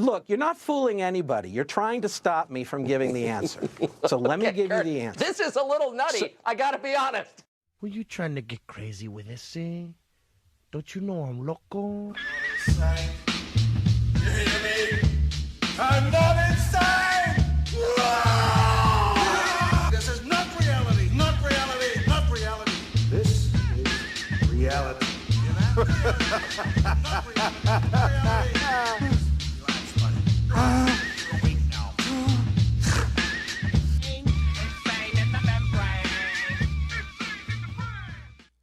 Look, you're not fooling anybody. You're trying to stop me from giving the answer. So let me give you the answer. This is a little nutty, I gotta be honest. Were you trying to get crazy with this, eh? Don't you know I'm loco? You hear me? I'm not insane! This is not reality, not reality, not reality. This is reality. Not reality. Relax, buddy. You're awake now.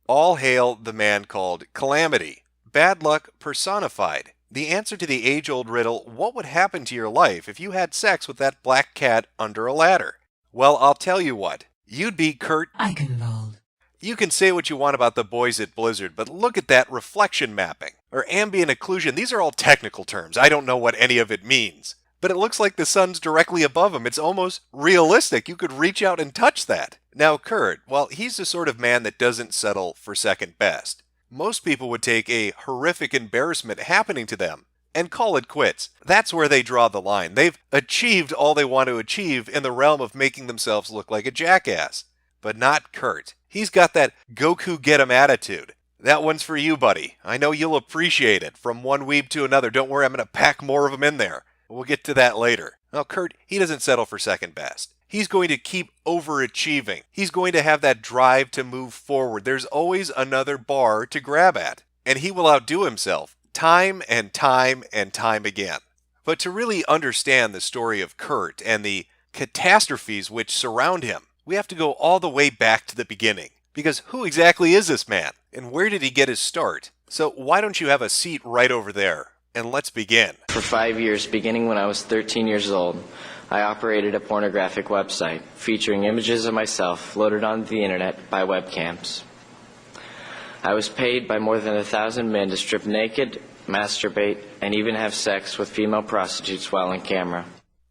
All hail the man called Calamity. Bad luck personified. The answer to the age-old riddle, what would happen to your life if you had sex with that black cat under a ladder? Well, I'll tell you what. You'd be Kurt Eichenwald. You can say what you want about the boys at Blizzard, but look at that reflection mapping, or ambient occlusion. These are all technical terms. I don't know what any of it means. But it looks like the sun's directly above him. It's almost realistic. You could reach out and touch that. Now, Kurt, well, he's the sort of man that doesn't settle for second best. Most people would take a horrific embarrassment happening to them and call it quits. That's where they draw the line. They've achieved all they want to achieve in the realm of making themselves look like a jackass. But not Kurt. He's got that Goku get 'em attitude. That one's for you, buddy. I know you'll appreciate it. From one weeb to another. Don't worry, I'm going to pack more of them in there. We'll get to that later. Now, Kurt, he doesn't settle for second best. He's going to keep overachieving. He's going to have that drive to move forward. There's always another bar to grab at. And he will outdo himself time and time and time again. But to really understand the story of Kurt and the catastrophes which surround him, we have to go all the way back to the beginning. Because who exactly is this man? And where did he get his start? So why don't you have a seat right over there? And let's begin. For 5 years, beginning when I was 13 years old, I operated a pornographic website featuring images of myself loaded onto the internet by webcams. I was paid by more than 1,000 men to strip naked, masturbate, and even have sex with female prostitutes while on camera.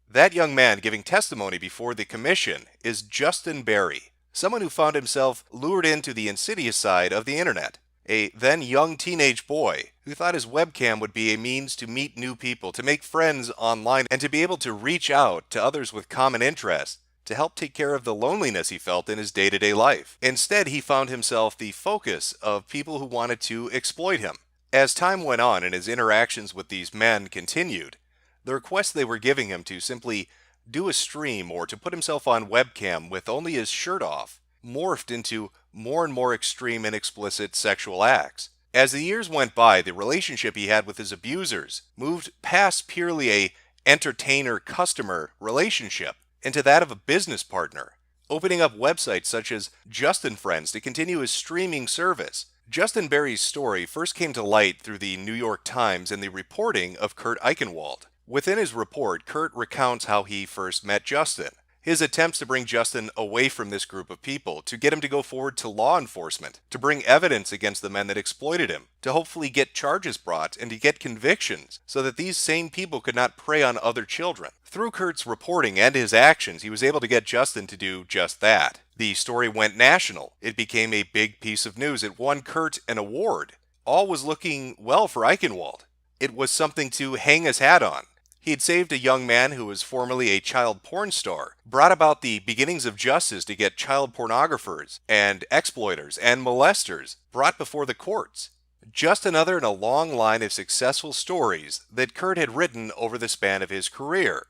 That young man giving testimony before the commission is Justin Berry, someone who found himself lured into the insidious side of the internet. A then young teenage boy who thought his webcam would be a means to meet new people, to make friends online, and to be able to reach out to others with common interests to help take care of the loneliness he felt in his day-to-day life. Instead, he found himself the focus of people who wanted to exploit him. As time went on and his interactions with these men continued, the requests they were giving him to simply do a stream or to put himself on webcam with only his shirt off morphed into more and more extreme and explicit sexual acts. As the years went by, the relationship he had with his abusers moved past purely a entertainer-customer relationship into that of a business partner, opening up websites such as Justin Friends to continue his streaming service. Justin Berry's story first came to light through the New York Times and the reporting of Kurt Eichenwald. Within his report, Kurt recounts how he first met Justin, his attempts to bring Justin away from this group of people, to get him to go forward to law enforcement, to bring evidence against the men that exploited him, to hopefully get charges brought and to get convictions so that these same people could not prey on other children. Through Kurt's reporting and his actions, he was able to get Justin to do just that. The story went national. It became a big piece of news. It won Kurt an award. All was looking well for Eichenwald. It was something to hang his hat on. He had saved a young man who was formerly a child porn star, brought about the beginnings of justice to get child pornographers and exploiters and molesters brought before the courts. Just another in a long line of successful stories that Kurt had written over the span of his career.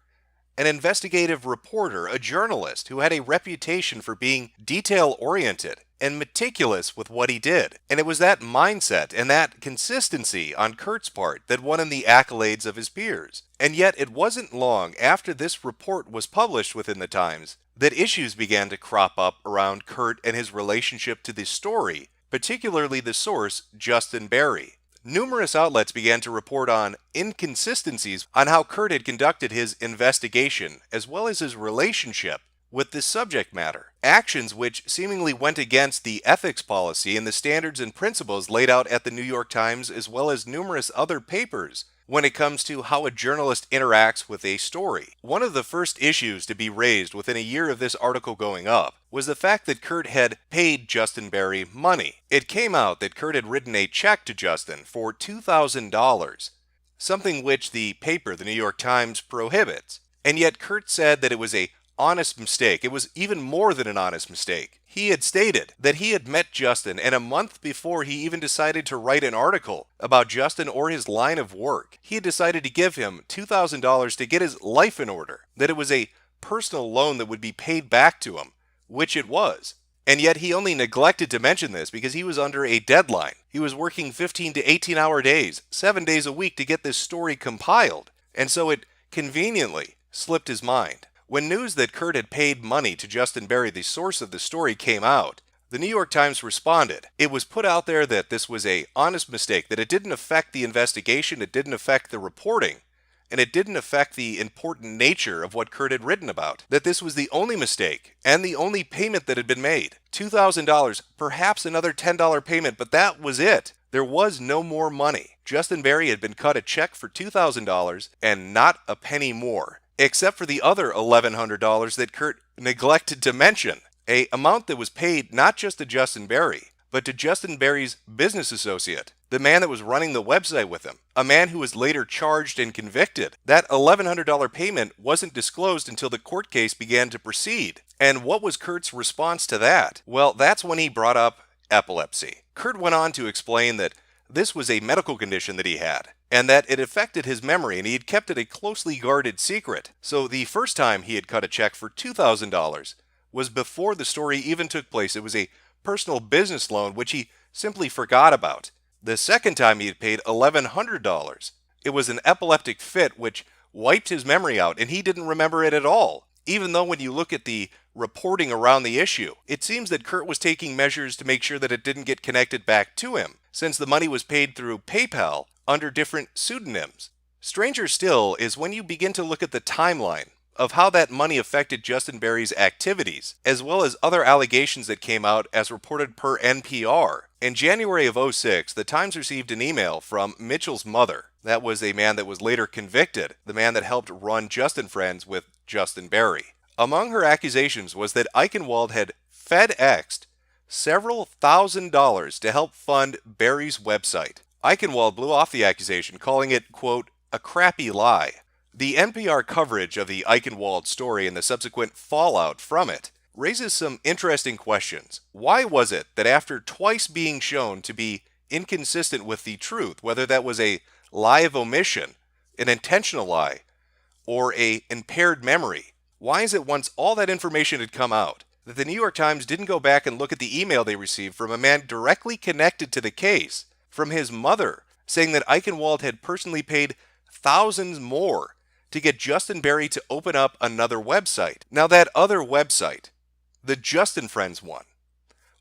An investigative reporter, a journalist who had a reputation for being detail-oriented and meticulous with what he did. And it was that mindset and that consistency on Kurt's part that won him the accolades of his peers. And yet it wasn't long after this report was published within the Times that issues began to crop up around Kurt and his relationship to the story, particularly the source, Justin Berry. Numerous outlets began to report on inconsistencies on how Kurt had conducted his investigation, as well as his relationship with the subject matter. Actions which seemingly went against the ethics policy and the standards and principles laid out at the New York Times, as well as numerous other papers, when it comes to how a journalist interacts with a story. One of the first issues to be raised within a year of this article going up was the fact that Kurt had paid Justin Berry money. It came out that Kurt had written a check to Justin for $2,000. something which the paper, the New York Times, prohibits. And yet Kurt said that it was a honest mistake. It was even more than an honest mistake. He had stated that he had met Justin, and a month before he even decided to write an article about Justin or his line of work, he had decided to give him $2,000 to get his life in order, that it was a personal loan that would be paid back to him, which it was. And yet he only neglected to mention this because he was under a deadline. He was working 15 to 18-hour days, 7 days a week to get this story compiled, and so it conveniently slipped his mind. When news that Kurt had paid money to Justin Berry, the source of the story, came out, the New York Times responded. It was put out there that this was an honest mistake, that it didn't affect the investigation, it didn't affect the reporting, and it didn't affect the important nature of what Kurt had written about. That this was the only mistake and the only payment that had been made. $2,000, perhaps another $10 payment, but that was it. There was no more money. Justin Berry had been cut a check for $2,000 and not a penny more, except for the other $1,100 that Kurt neglected to mention, an amount that was paid not just to Justin Berry, but to Justin Berry's business associate, the man that was running the website with him, a man who was later charged and convicted. That $1,100 payment wasn't disclosed until the court case began to proceed. And what was Kurt's response to that? Well, that's when he brought up epilepsy. Kurt went on to explain that this was a medical condition that he had, and that it affected his memory, and he had kept it a closely guarded secret. So the first time he had cut a check for $2,000 was before the story even took place. It was a personal business loan which he simply forgot about. The second time he had paid $1,100. It was an epileptic fit which wiped his memory out, and he didn't remember it at all. Even though when you look at the reporting around the issue, it seems that Kurt was taking measures to make sure that it didn't get connected back to him, since the money was paid through PayPal under different pseudonyms. Stranger still is when you begin to look at the timeline of how that money affected Justin Berry's activities, as well as other allegations that came out as reported per NPR. In January of 2006, the Times received an email from Mitchell's mother. That was a man that was later convicted, the man that helped run Justin Friends with Justin Berry. Among her accusations was that Eichenwald had FedExed several $1,000s to help fund Berry's website. Eichenwald blew off the accusation, calling it, quote, a crappy lie. The NPR coverage of the Eichenwald story and the subsequent fallout from it raises some interesting questions. Why was it that after twice being shown to be inconsistent with the truth, whether that was a lie of omission, an intentional lie, or an impaired memory, why is it once all that information had come out that the New York Times didn't go back and look at the email they received from a man directly connected to the case, from his mother, saying that Eichenwald had personally paid thousands more to get Justin Berry to open up another website? Now that other website, the Justin Friends one,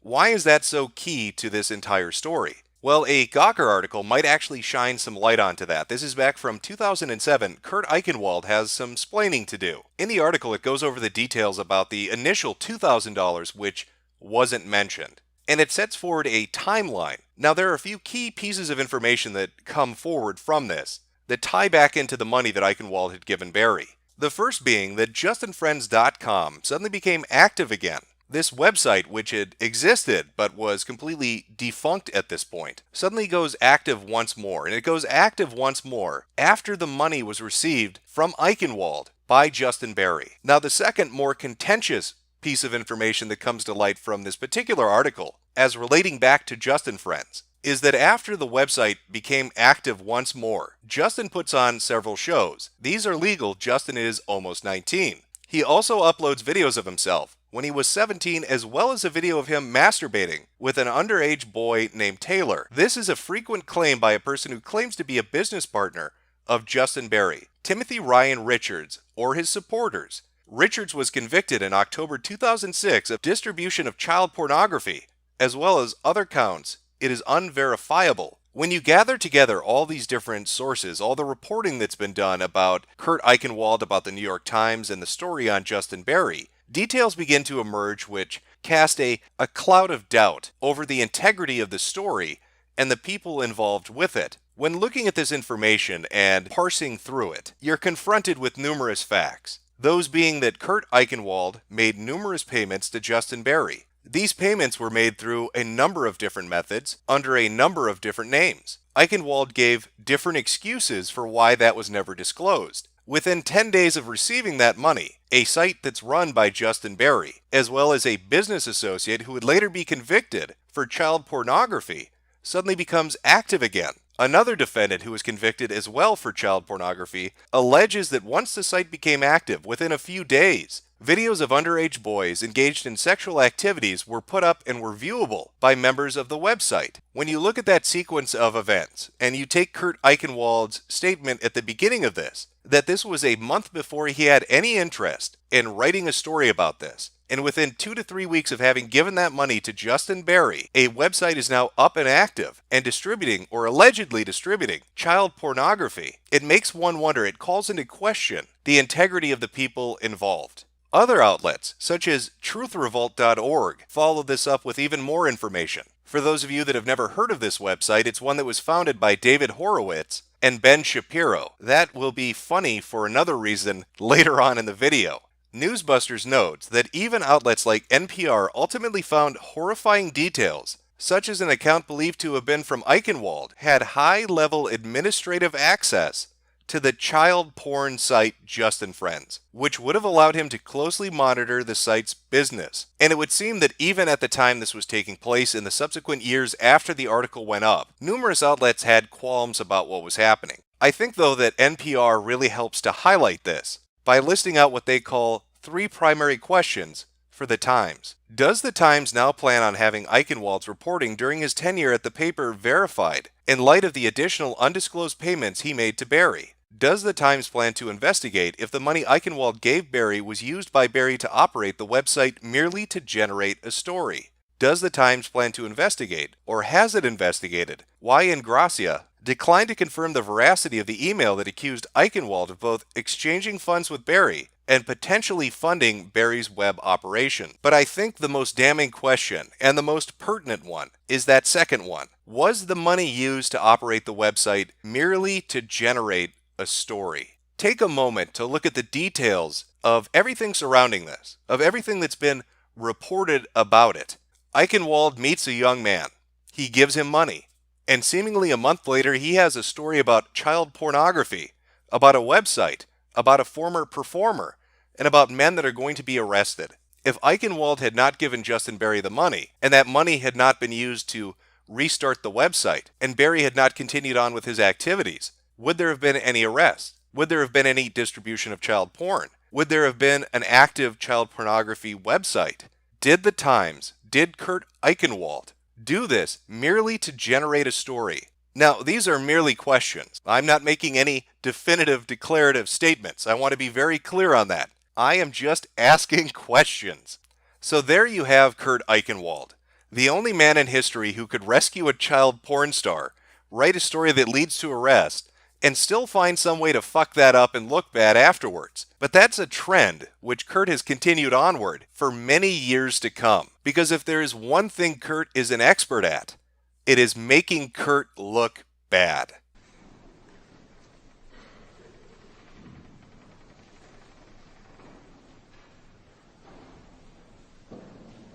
why is that so key to this entire story? Well, a Gawker article might actually shine some light onto that. This is back from 2007. Kurt Eichenwald has some splaining to do. In the article, it goes over the details about the initial $2,000, which wasn't mentioned, and it sets forward a timeline. Now, there are a few key pieces of information that come forward from this that tie back into the money that Eichenwald had given Berry. The first being that JustinFriends.com suddenly became active again. This website, which had existed but was completely defunct at this point, suddenly goes active once more. And it goes active once more after the money was received from Eichenwald by Justin Berry. Now, the second, more contentious piece of information that comes to light from this particular article, as relating back to Justin Friends, is that after the website became active once more, Justin puts on several shows. These are legal. Justin is almost 19. He also uploads videos of himself when he was 17, as well as a video of him masturbating with an underage boy named Taylor. This is a frequent claim by a person who claims to be a business partner of Justin Berry, Timothy Ryan Richards, or his supporters. Richards was convicted in October 2006 of distribution of child pornography, as well as other counts. It is unverifiable. When you gather together all these different sources, all the reporting that's been done about Kurt Eichenwald, about the New York Times, and the story on Justin Berry, details begin to emerge which cast a cloud of doubt over the integrity of the story and the people involved with it. When looking at this information and parsing through it, you're confronted with numerous facts. Those being that Kurt Eichenwald made numerous payments to Justin Berry. These payments were made through a number of different methods, under a number of different names. Eichenwald gave different excuses for why that was never disclosed. Within 10 days of receiving that money, a site that's run by Justin Berry, as well as a business associate who would later be convicted for child pornography, suddenly becomes active again. Another defendant who was convicted as well for child pornography alleges that once the site became active, within a few days, videos of underage boys engaged in sexual activities were put up and were viewable by members of the website. When you look at that sequence of events, and you take Kurt Eichenwald's statement at the beginning of this, that this was a month before he had any interest in writing a story about this, and within 2 to 3 weeks of having given that money to Justin Berry, a website is now up and active and distributing, or allegedly distributing, child pornography, it makes one wonder, it calls into question the integrity of the people involved. Other outlets, such as truthrevolt.org, follow this up with even more information. For those of you that have never heard of this website, it's one that was founded by David Horowitz and Ben Shapiro. That will be funny for another reason later on in the video. Newsbusters notes that even outlets like NPR ultimately found horrifying details, such as an account believed to have been from Eichenwald had high-level administrative access to the child porn site Just and Friends, which would have allowed him to closely monitor the site's business. And it would seem that even at the time this was taking place in the subsequent years after the article went up, numerous outlets had qualms about what was happening. I think though that NPR really helps to highlight this by listing out what they call 3 primary questions for the Times. Does the Times now plan on having Eichenwald's reporting during his tenure at the paper verified in light of the additional undisclosed payments he made to Berry? Does the Times plan to investigate if the money Eichenwald gave Berry was used by Berry to operate the website merely to generate a story? Does the Times plan to investigate, or has it investigated, why Ingracia declined to confirm the veracity of the email that accused Eichenwald of both exchanging funds with Berry and potentially funding Berry's web operation? But I think the most damning question, and the most pertinent one, is that second one. Was the money used to operate the website merely to generate a story? Take a moment to look at the details of everything surrounding this, of everything that's been reported about it. Eichenwald meets a young man. He gives him money. And seemingly a month later, he has a story about child pornography, about a website, about a former performer, and about men that are going to be arrested. If Eichenwald had not given Justin Berry the money, and that money had not been used to restart the website, and Berry had not continued on with his activities, would there have been any arrests? Would there have been any distribution of child porn? Would there have been an active child pornography website? Did the Times, did Kurt Eichenwald do this merely to generate a story? Now, these are merely questions. I'm not making any definitive declarative statements. I want to be very clear on that. I am just asking questions. So there you have Kurt Eichenwald, the only man in history who could rescue a child porn star, write a story that leads to arrest, and still find some way to fuck that up and look bad afterwards. But that's a trend which Kurt has continued onward for many years to come. Because if there is one thing Kurt is an expert at, it is making Kurt look bad.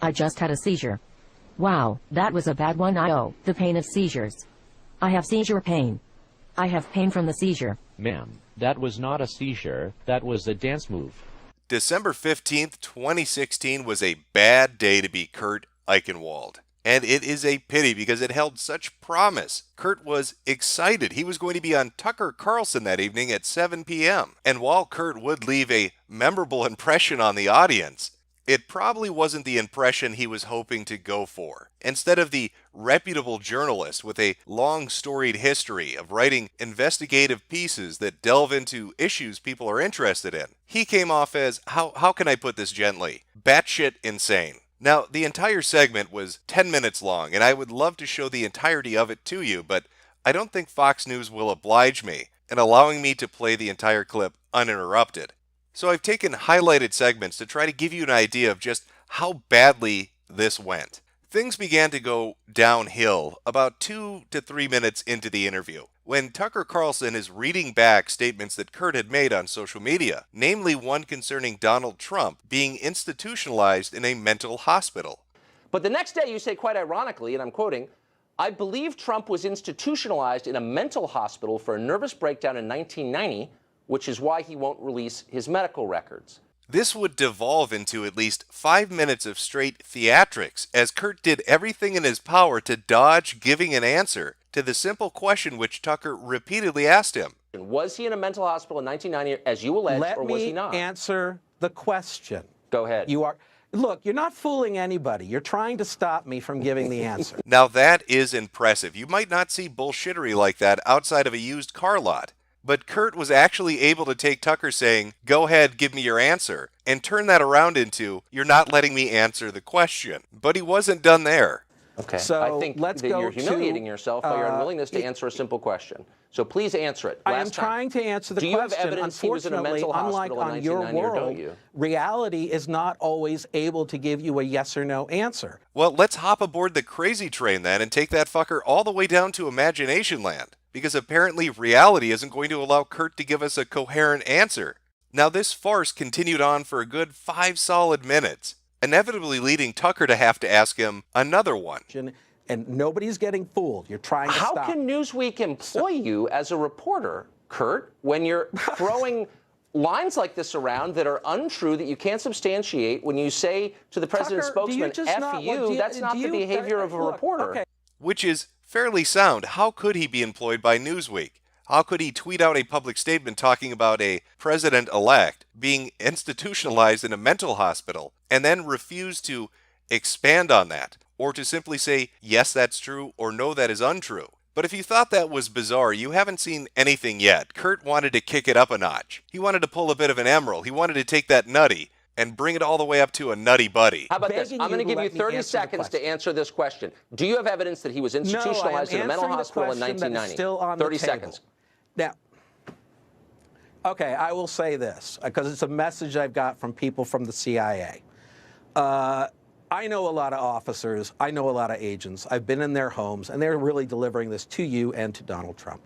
I just had a seizure. Wow, that was a bad one. The pain of seizures. I have seizure pain. I have pain from the seizure. Ma'am, that was not a seizure. That was a dance move. December 15th, 2016 was a bad day to be Kurt Eichenwald. And it is a pity because it held such promise. Kurt was excited. He was going to be on Tucker Carlson that evening at 7 p.m. And while Kurt would leave a memorable impression on the audience, it probably wasn't the impression he was hoping to go for. Instead of the reputable journalist with a long storied history of writing investigative pieces that delve into issues people are interested in, he came off as, how can I put this gently, batshit insane. Now, the entire segment was 10 minutes long, and I would love to show the entirety of it to you, but I don't think Fox News will oblige me in allowing me to play the entire clip uninterrupted. So I've taken highlighted segments to try to give you an idea of just how badly this went. Things began to go downhill about 2 to 3 minutes into the interview, when Tucker Carlson is reading back statements that Kurt had made on social media, namely one concerning Donald Trump being institutionalized in a mental hospital. But the next day you say, quite ironically, and I'm quoting, I believe Trump was institutionalized in a mental hospital for a nervous breakdown in 1990, which is why he won't release his medical records. This would devolve into at least 5 minutes of straight theatrics, as Kurt did everything in his power to dodge giving an answer to the simple question which Tucker repeatedly asked him. Was he in a mental hospital in 1990, as you allege, or was he not? Let me answer the question. Go ahead. Look, you're not fooling anybody. You're trying to stop me from giving the answer. Now that is impressive. You might not see bullshittery like that outside of a used car lot. But Kurt was actually able to take Tucker saying, go ahead, give me your answer, and turn that around into, you're not letting me answer the question. But he wasn't done there. Okay. So I think let's that go you're humiliating to, yourself by your unwillingness to answer a simple question. So please answer it. I am trying to answer the question. Do you question. have evidence he was in a mental Unfortunately, unlike hospital in on your 1990, or don't world, you? reality is not always able to give you a yes or no answer. Well, let's hop aboard the crazy train then and take that fucker all the way down to imagination land. Because apparently reality isn't going to allow Kurt to give us a coherent answer. Now this farce continued on for a good 5 solid minutes, inevitably leading Tucker to have to ask him another one. And nobody's getting fooled. You're trying to stop. How can Newsweek employ you as a reporter, Kurt, when you're throwing lines like this around that are untrue, that you can't substantiate, when you say to the president's Tucker, spokesman, F you, that's not the behavior of a reporter. Okay. Which is fairly sound. How could he be employed by Newsweek? How could he tweet out a public statement talking about a president-elect being institutionalized in a mental hospital and then refuse to expand on that, or to simply say, yes, that's true, or no, that is untrue? But if you thought that was bizarre, you haven't seen anything yet. Kurt wanted to kick it up a notch. He wanted to pull a bit of an Emerald. He wanted to take that nutty and bring it all the way up to a nutty buddy. How about this? I'm going to give you 30 seconds to answer this question. Do you have evidence that he was institutionalized in a mental hospital in 1990? 30 seconds. Now, okay, I will say this, because it's a message I've got from people from the CIA. I know a lot of officers, I know a lot of agents, I've been in their homes, and they're really delivering this to you and to Donald Trump.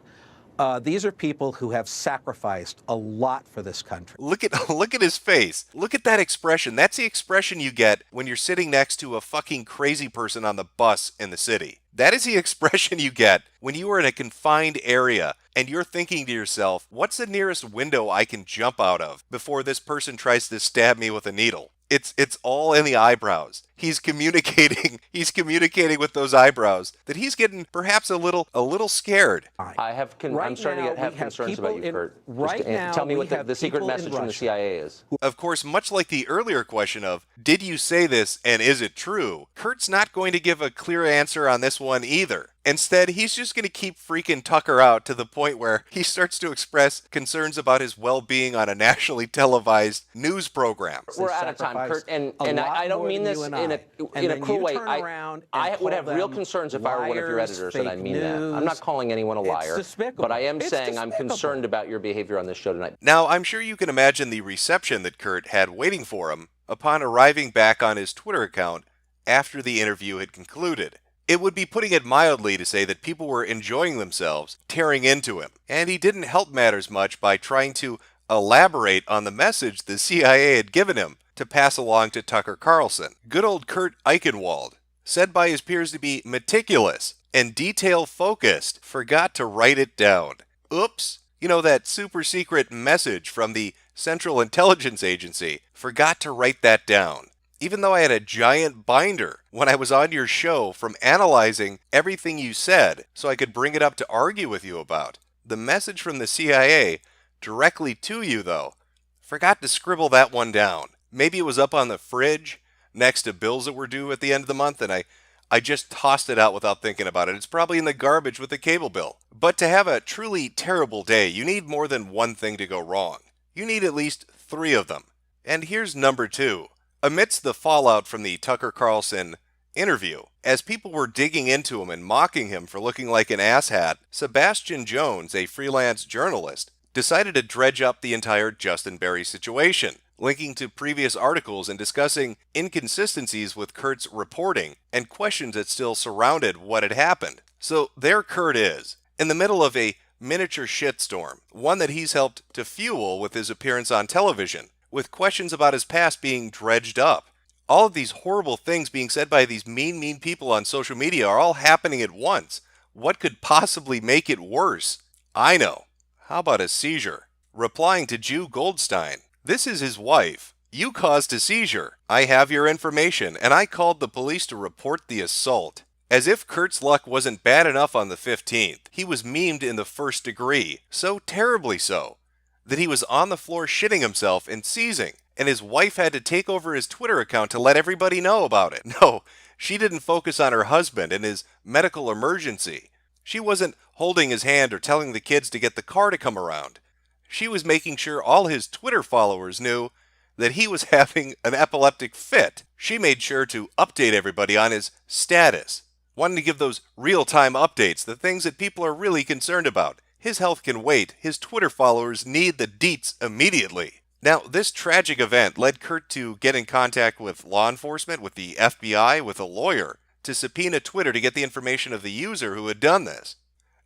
These are people who have sacrificed a lot for this country. Look at his face. Look at that expression. That's the expression you get when you're sitting next to a fucking crazy person on the bus in the city. That is the expression you get when you are in a confined area and you're thinking to yourself, what's the nearest window I can jump out of before this person tries to stab me with a needle? It's all in the eyebrows. He's communicating with those eyebrows that he's getting perhaps a little scared. I'm starting to have concerns about you, Kurt. Right now, tell me what the secret message from the CIA is. Of course, much like the earlier question of, did you say this and is it true? Kurt's not going to give a clear answer on this one either. Instead, he's just going to keep freaking Tucker out to the point where he starts to express concerns about his well-being on a nationally televised news program. We're out of time, Kurt, and I don't mean this in a cruel way. I would have real concerns if I were one of your editors, and I mean that. I'm not calling anyone a liar, but I am saying I'm concerned about your behavior on this show tonight. Now, I'm sure you can imagine the reception that Kurt had waiting for him upon arriving back on his Twitter account after the interview had concluded. It would be putting it mildly to say that people were enjoying themselves, tearing into him, and he didn't help matters much by trying to elaborate on the message the CIA had given him to pass along to Tucker Carlson. Good old Kurt Eichenwald, said by his peers to be meticulous and detail-focused, forgot to write it down. Oops. You know, that super secret message from the Central Intelligence Agency, forgot to write that down. Even though I had a giant binder when I was on your show from analyzing everything you said so I could bring it up to argue with you about. The message from the CIA directly to you, though, forgot to scribble that one down. Maybe it was up on the fridge next to bills that were due at the end of the month, and I just tossed it out without thinking about it. It's probably in the garbage with the cable bill. But to have a truly terrible day, you need more than one thing to go wrong. You need at least 3 of them. And here's number 2. Amidst the fallout from the Tucker Carlson interview, as people were digging into him and mocking him for looking like an asshat, Sebastian Jones, a freelance journalist, decided to dredge up the entire Justin Berry situation, linking to previous articles and discussing inconsistencies with Kurt's reporting and questions that still surrounded what had happened. So there Kurt is, in the middle of a miniature shitstorm, one that he's helped to fuel with his appearance on television, with questions about his past being dredged up. All of these horrible things being said by these mean people on social media are all happening at once. What could possibly make it worse? I know. How about a seizure? Replying to Jew Goldstein, this is his wife. You caused a seizure. I have your information, and I called the police to report the assault. As if Kurt's luck wasn't bad enough on the 15th, he was memed in the first degree, so terribly so, that he was on the floor shitting himself and seizing, and his wife had to take over his Twitter account to let everybody know about it. No, she didn't focus on her husband and his medical emergency. She wasn't holding his hand or telling the kids to get the car to come around. She was making sure all his Twitter followers knew that he was having an epileptic fit. She made sure to update everybody on his status, wanting to give those real-time updates, the things that people are really concerned about. His health can wait. His Twitter followers need the deets immediately. Now, this tragic event led Kurt to get in contact with law enforcement, with the FBI, with a lawyer, to subpoena Twitter to get the information of the user who had done this.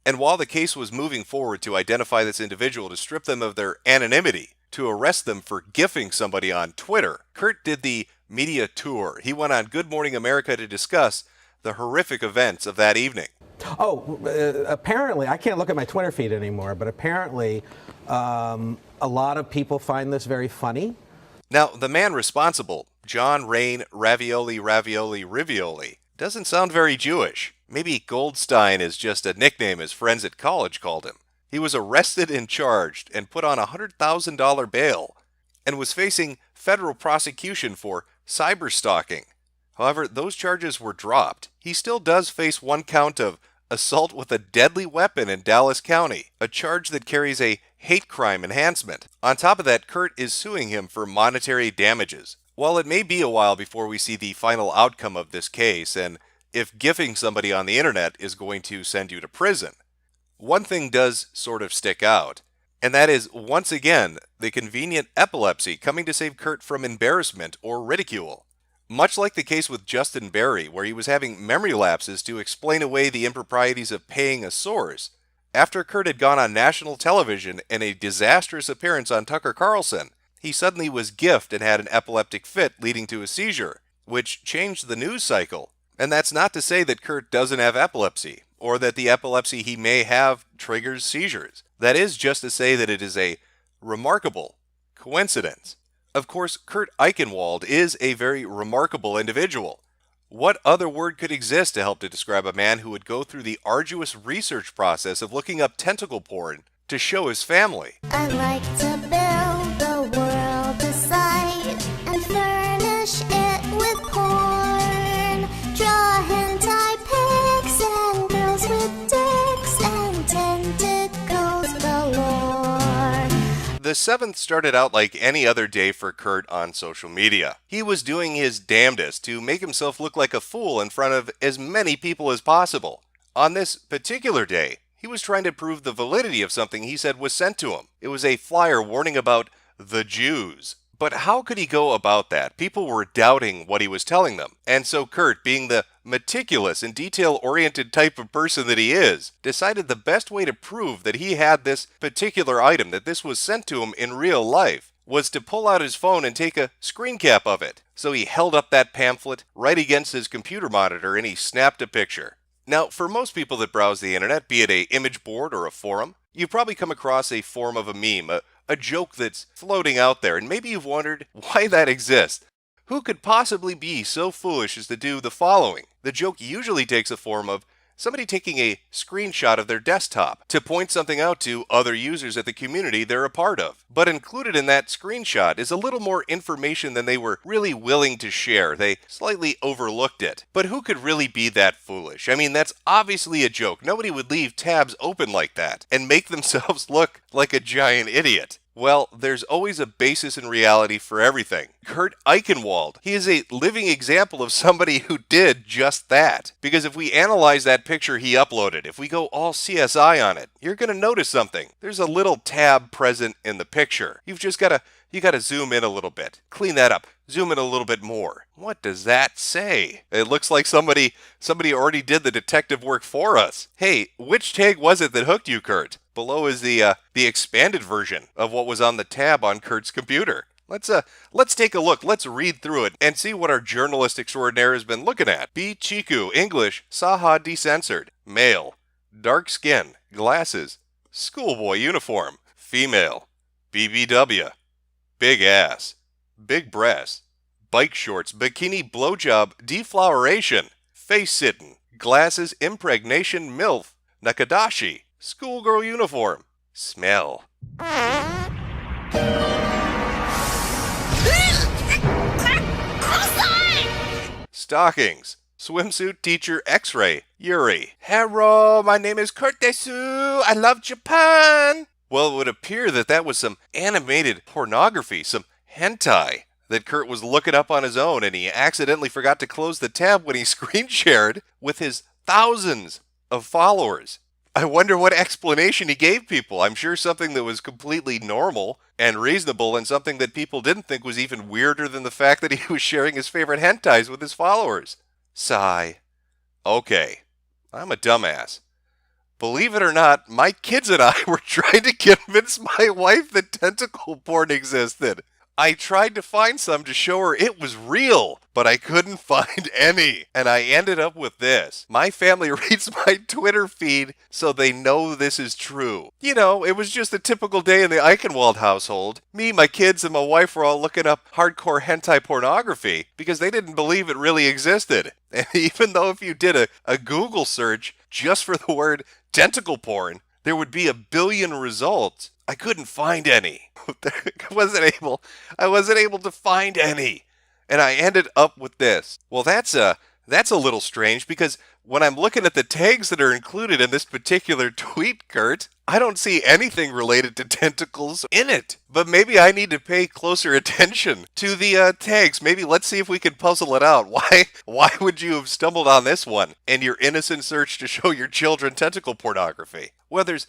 And while the case was moving forward to identify this individual, to strip them of their anonymity, to arrest them for gifting somebody on Twitter, Kurt did the media tour. He went on Good Morning America to discuss the horrific events of that evening. Apparently, I can't look at my Twitter feed anymore, but apparently a lot of people find this very funny. Now, the man responsible, John Rain Ravioli, doesn't sound very Jewish. Maybe Goldstein is just a nickname his friends at college called him. He was arrested and charged and put on a $100,000 bail and was facing federal prosecution for cyberstalking. However, those charges were dropped. He still does face one count of assault with a deadly weapon in Dallas County, a charge that carries a hate crime enhancement. On top of that, Kurt is suing him for monetary damages. While it may be a while before we see the final outcome of this case, and if gifting somebody on the internet is going to send you to prison, one thing does sort of stick out, and that is, once again, the convenient epilepsy coming to save Kurt from embarrassment or ridicule. Much like the case with Justin Berry, where he was having memory lapses to explain away the improprieties of paying a source, after Kurt had gone on national television in a disastrous appearance on Tucker Carlson, he suddenly was gifted and had an epileptic fit leading to a seizure, which changed the news cycle. And that's not to say that Kurt doesn't have epilepsy, or that the epilepsy he may have triggers seizures. That is just to say that it is a remarkable coincidence. Of course, Kurt Eichenwald is a very remarkable individual. What other word could exist to help to describe a man who would go through the arduous research process of looking up tentacle porn to show his family? I like to build the world aside and furnish it with porn. Draw hentai pics and girls with dicks and tentacles galore. The 7th started out like any other day for Kurt on social media. He was doing his damnedest to make himself look like a fool in front of as many people as possible. On this particular day, he was trying to prove the validity of something he said was sent to him. It was a flyer warning about the Jews. But how could he go about that? People were doubting what he was telling them. And so Kurt, being the meticulous and detail-oriented type of person that he is, decided the best way to prove that he had this particular item, that this was sent to him in real life, was to pull out his phone and take a screen cap of it. So he held up that pamphlet right against his computer monitor and he snapped a picture. Now, for most people that browse the internet, be it an image board or a forum, you've probably come across a form of a meme, a joke that's floating out there, and maybe you've wondered why that exists. Who could possibly be so foolish as to do the following? The joke usually takes a form of somebody taking a screenshot of their desktop to point something out to other users at the community they're a part of. But included in that screenshot is a little more information than they were really willing to share. They slightly overlooked it. But who could really be that foolish? I mean, that's obviously a joke. Nobody would leave tabs open like that and make themselves look like a giant idiot. Well, there's always a basis in reality for everything. Kurt Eichenwald, he is a living example of somebody who did just that. Because if we analyze that picture he uploaded, if we go all CSI on it, you're going to notice something. There's a little tab present in the picture. You got to zoom in a little bit. Clean that up. Zoom in a little bit more. What does that say? It looks like somebody already did the detective work for us. Hey, which tag was it that hooked you, Kurt? Below is the expanded version of what was on the tab on Kurt's computer. Let's take a look. Let's read through it and see what our journalist extraordinaire has been looking at. B. Chiku, English, Saha decensored. Male, dark skin, glasses, schoolboy uniform. Female, BBW, big ass, big breasts, bike shorts, bikini blowjob, defloweration, face sitting, glasses, impregnation, MILF, Nakadashi, schoolgirl uniform, smell. Stockings, swimsuit teacher X-ray, Yuri. Hello, my name is Kurt Desu. I love Japan. Well, it would appear that was some animated pornography, some hentai that Kurt was looking up on his own, and he accidentally forgot to close the tab when he screen shared with his thousands of followers. I wonder what explanation he gave people. I'm sure something that was completely normal and reasonable, and something that people didn't think was even weirder than the fact that he was sharing his favorite hentais with his followers. Sigh. Okay, I'm a dumbass. Believe it or not, my kids and I were trying to convince my wife that tentacle porn existed. I tried to find some to show her it was real, but I couldn't find any. And I ended up with this. My family reads my Twitter feed, so they know this is true. You know, it was just a typical day in the Eichenwald household. Me, my kids, and my wife were all looking up hardcore hentai pornography because they didn't believe it really existed. And even though if you did a Google search just for the word tentacle porn, there would be 1 billion results. I couldn't find any. I wasn't able to find any. And I ended up with this. Well, that's a little strange, because when I'm looking at the tags that are included in this particular tweet, Kurt, I don't see anything related to tentacles in it. But maybe I need to pay closer attention to the tags. Maybe let's see if we can puzzle it out. Why would you have stumbled on this one in your innocent search to show your children tentacle pornography? Well, there's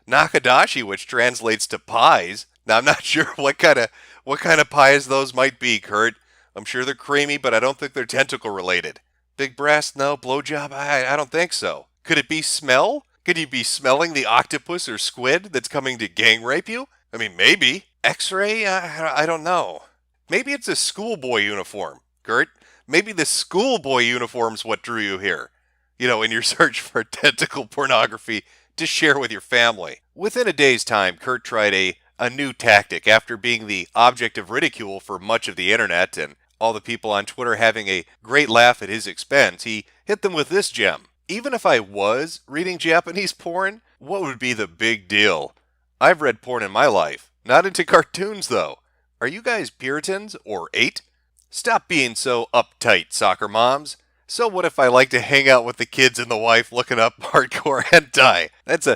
Nakadashi, which translates to pies. Now, I'm not sure what kind of pies those might be, Kurt. I'm sure they're creamy, but I don't think they're tentacle related. Big breast, no. Blowjob, I don't think so. Could it be smell? Could you be smelling the octopus or squid that's coming to gang rape you? I mean, maybe. X-ray? I don't know. Maybe it's a schoolboy uniform, Kurt. Maybe the schoolboy uniform's what drew you here. You know, in your search for tentacle pornography to share with your family. Within a day's time, Kurt tried a new tactic after being the object of ridicule for much of the internet and all the people on Twitter having a great laugh at his expense. He hit them with this gem. Even if I was reading Japanese porn, what would be the big deal? I've read porn in my life. Not into cartoons, though. Are you guys Puritans or 8? Stop being so uptight, soccer moms. So what if I like to hang out with the kids and the wife looking up hardcore hentai? That's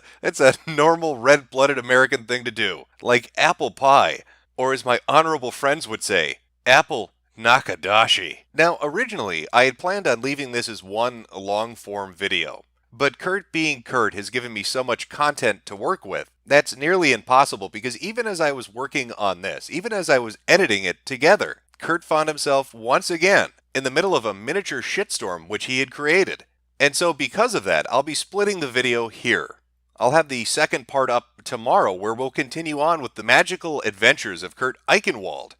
a normal red-blooded American thing to do. Like apple pie. Or as my honorable friends would say, apple Nakadashi. Now, originally, I had planned on leaving this as one long-form video. But Kurt being Kurt has given me so much content to work with, that's nearly impossible, because even as I was working on this, even as I was editing it together, Kurt found himself once again in the middle of a miniature shitstorm which he had created. And so because of that, I'll be splitting the video here. I'll have the second part up tomorrow, where we'll continue on with the magical adventures of Kurt Eichenwald.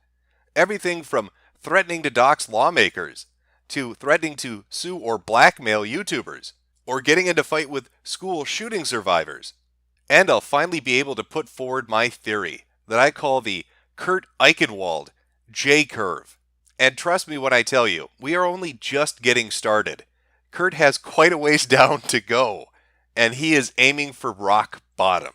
Everything from threatening to dox lawmakers, to threatening to sue or blackmail YouTubers, or getting into fight with school shooting survivors. And I'll finally be able to put forward my theory that I call the Kurt Eichenwald J-curve. And trust me when I tell you, we are only just getting started. Kurt has quite a ways down to go, and he is aiming for rock bottom.